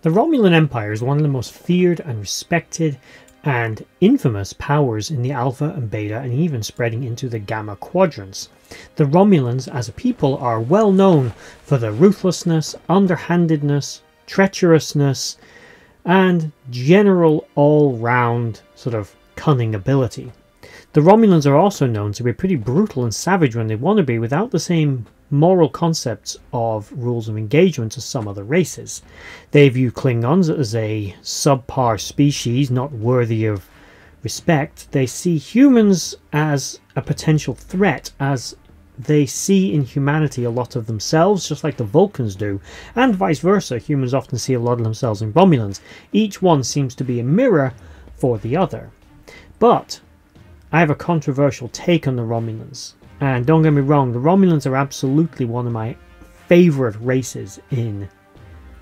The Romulan Empire is one of the most feared and respected and infamous powers in the Alpha and Beta, and even spreading into the Gamma quadrants. The Romulans as a people are well known for their ruthlessness, underhandedness, treacherousness, and general all-round sort of cunning ability. The Romulans are also known to be pretty brutal and savage when they want to be, without the same moral concepts of rules of engagement as some other races. They view Klingons as a subpar species, not worthy of respect. They see humans as a potential threat, as they see in humanity a lot of themselves, just like the Vulcans do, and vice versa. Humans often see a lot of themselves in Romulans. Each one seems to be a mirror for the other. But I have a controversial take on the Romulans. And don't get me wrong, the Romulans are absolutely one of my favourite races in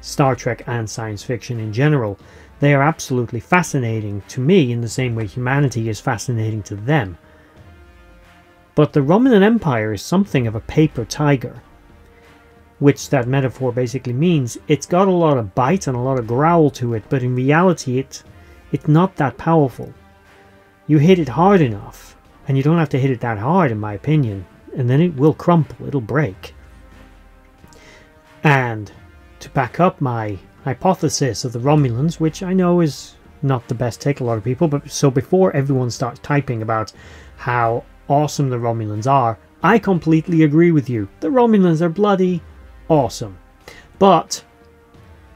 Star Trek and science fiction in general. They are absolutely fascinating to me in the same way humanity is fascinating to them. But the Romulan Empire is something of a paper tiger, which that metaphor basically means. It's got a lot of bite and a lot of growl to it, but in reality it's not that powerful. You hit it hard enough, and you don't have to hit it that hard in my opinion, and then it will crumple, it'll break. And to back up my hypothesis of the Romulans, which I know is not the best take a lot of people, but so before everyone starts typing about how awesome the Romulans are, I completely agree with you. The Romulans are bloody awesome, but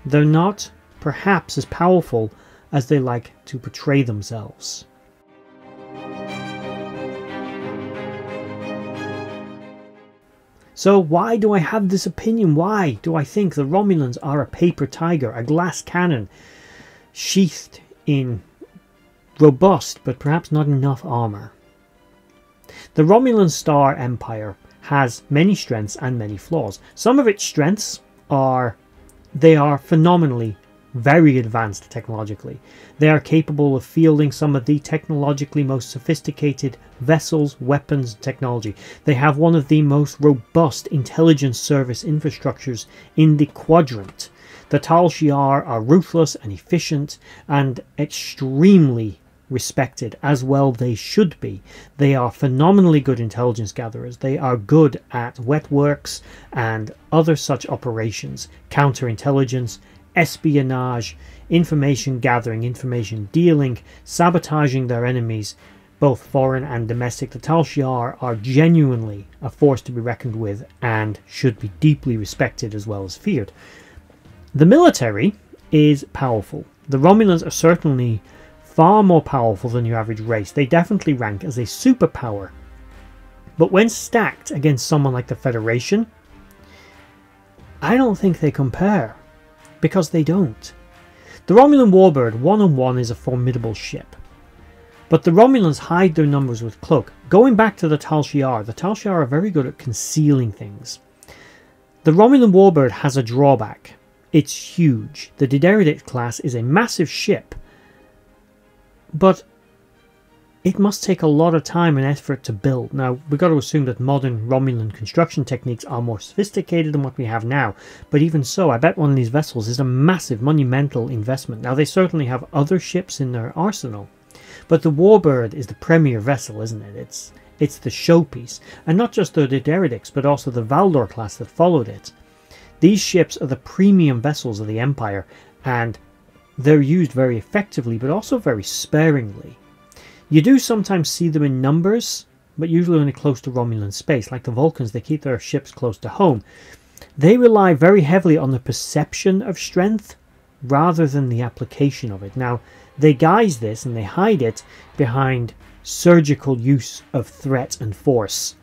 they're not perhaps as powerful as they like to portray themselves. So why do I have this opinion? Why do I think the Romulans are a paper tiger, a glass cannon, sheathed in robust but perhaps not enough armour? The Romulan Star Empire has many strengths and many flaws. Some of its strengths are they are phenomenally very advanced technologically. They are capable of fielding some of the technologically most sophisticated vessels, weapons, and technology. They have one of the most robust intelligence service infrastructures in the Quadrant. The Tal Shiar are ruthless and efficient and extremely respected, as well they should be. They are phenomenally good intelligence gatherers. They are good at wet works and other such operations, counterintelligence, espionage, information gathering, information dealing, sabotaging their enemies, both foreign and domestic. The Tal Shiar are genuinely a force to be reckoned with and should be deeply respected as well as feared. The military is powerful. The Romulans are certainly far more powerful than your average race. They definitely rank as a superpower. But when stacked against someone like the Federation, I don't think they compare. Because they don't. The Romulan Warbird one-on-one is a formidable ship. But the Romulans hide their numbers with cloak. Going back to the Tal Shiar are very good at concealing things. The Romulan Warbird has a drawback. It's huge. The Diderite class is a massive ship. But it must take a lot of time and effort to build. Now, we've got to assume that modern Romulan construction techniques are more sophisticated than what we have now. But even so, I bet one of these vessels is a massive, monumental investment. Now, they certainly have other ships in their arsenal. But the Warbird is the premier vessel, isn't it? It's the showpiece. And not just the Dideritics, but also the Valdor class that followed it. These ships are the premium vessels of the Empire. And they're used very effectively, but also very sparingly. You do sometimes see them in numbers, but usually only close to Romulan space. Like the Vulcans, they keep their ships close to home. They rely very heavily on the perception of strength rather than the application of it. Now, they guise this and they hide it behind surgical use of threat and force.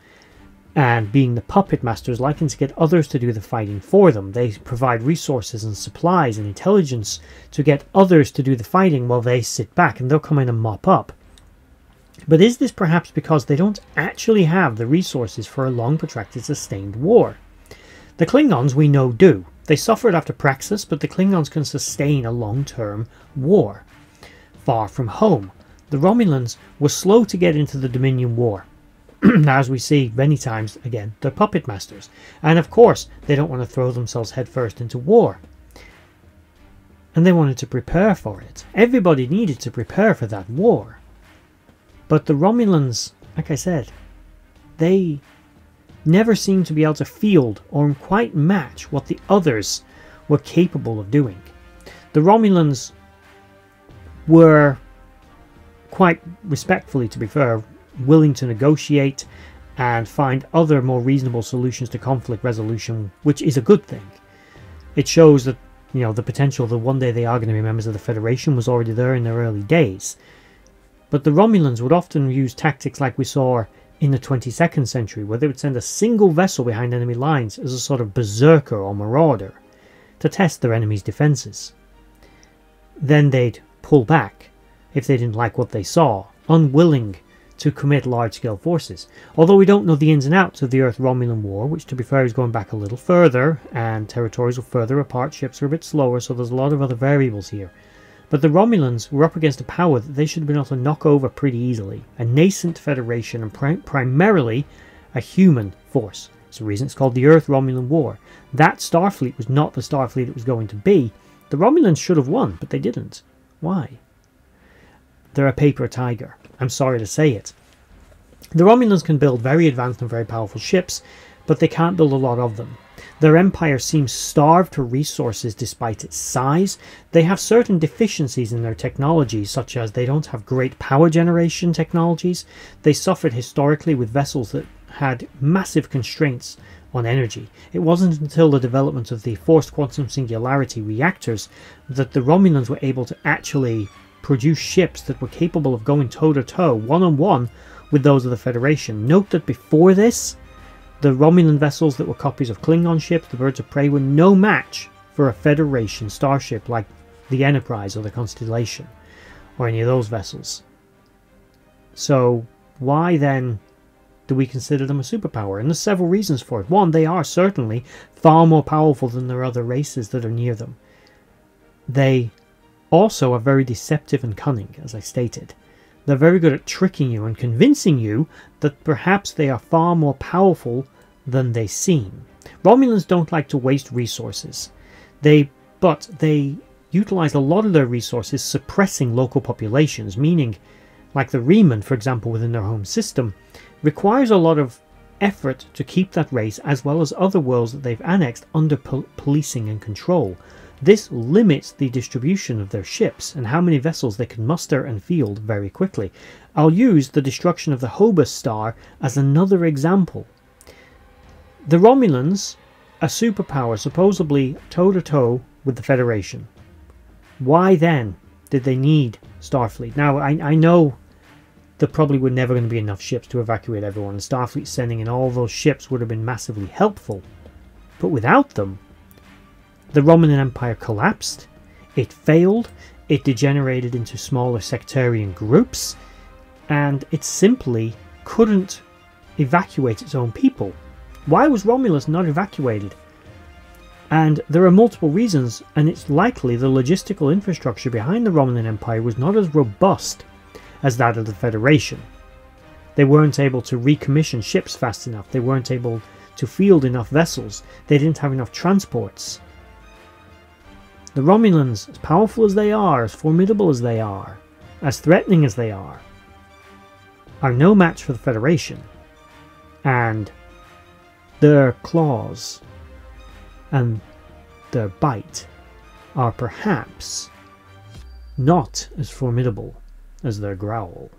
And being the puppet masters, liking to get others to do the fighting for them. They provide resources and supplies and intelligence to get others to do the fighting while they sit back, and they'll come in and mop up. But is this perhaps because they don't actually have the resources for a long protracted sustained war? The Klingons we know do. They suffered after Praxis, but the Klingons can sustain a long-term war. Far from home, the Romulans were slow to get into the Dominion War. As we see many times, again, they're puppet masters. And of course, they don't want to throw themselves headfirst into war. And they wanted to prepare for it. Everybody needed to prepare for that war. But the Romulans, like I said, they never seemed to be able to field or quite match what the others were capable of doing. The Romulans were, quite respectfully to be fair, willing to negotiate and find other more reasonable solutions to conflict resolution, which is a good thing. It shows that, you know, the potential that one day they are going to be members of the Federation was already there in their early days. But the Romulans would often use tactics like we saw in the 22nd century, where they would send a single vessel behind enemy lines as a sort of berserker or marauder to test their enemy's defences. Then they'd pull back if they didn't like what they saw, unwilling to commit large-scale forces. Although we don't know the ins and outs of the Earth-Romulan War, which to be fair is going back a little further, and territories are further apart, ships are a bit slower, so there's a lot of other variables here. But the Romulans were up against a power that they should have been able to knock over pretty easily. A nascent federation and primarily a human force. It's the reason it's called the Earth-Romulan War. That Starfleet was not the Starfleet it was going to be. The Romulans should have won, but they didn't. Why? They're a paper tiger. I'm sorry to say it. The Romulans can build very advanced and very powerful ships, but they can't build a lot of them. Their empire seems starved for resources despite its size. They have certain deficiencies in their technologies, such as they don't have great power generation technologies. They suffered historically with vessels that had massive constraints on energy. It wasn't until the development of the forced quantum singularity reactors that the Romulans were able to actually produce ships that were capable of going toe-to-toe, one-on-one, with those of the Federation. Note that before this, the Romulan vessels that were copies of Klingon ships, the Birds of Prey, were no match for a Federation starship like the Enterprise or the Constellation, or any of those vessels. So why then do we consider them a superpower? And there's several reasons for it. One, they are certainly far more powerful than their other races that are near them. They also are very deceptive and cunning, as I stated. They're very good at tricking you and convincing you that perhaps they are far more powerful than they seem. Romulans don't like to waste resources. But they utilize a lot of their resources suppressing local populations, meaning, like the Reman, for example, within their home system, requires a lot of effort to keep that race, as well as other worlds that they've annexed, under policing and control. This limits the distribution of their ships and how many vessels they can muster and field very quickly. I'll use the destruction of the Hobus star as another example. The Romulans, a superpower supposedly toe-to-toe with the Federation. Why then did they need Starfleet? Now, I know there probably were never going to be enough ships to evacuate everyone, and Starfleet sending in all those ships would have been massively helpful. But without them, the Romulan Empire collapsed, it failed, it degenerated into smaller sectarian groups, and it simply couldn't evacuate its own people. Why was Romulus not evacuated? And there are multiple reasons, and it's likely the logistical infrastructure behind the Romulan Empire was not as robust as that of the Federation. They weren't able to recommission ships fast enough, they weren't able to field enough vessels, they didn't have enough transports. The Romulans, as powerful as they are, as formidable as they are, as threatening as they are no match for the Federation. And their claws and their bite are perhaps not as formidable as their growl.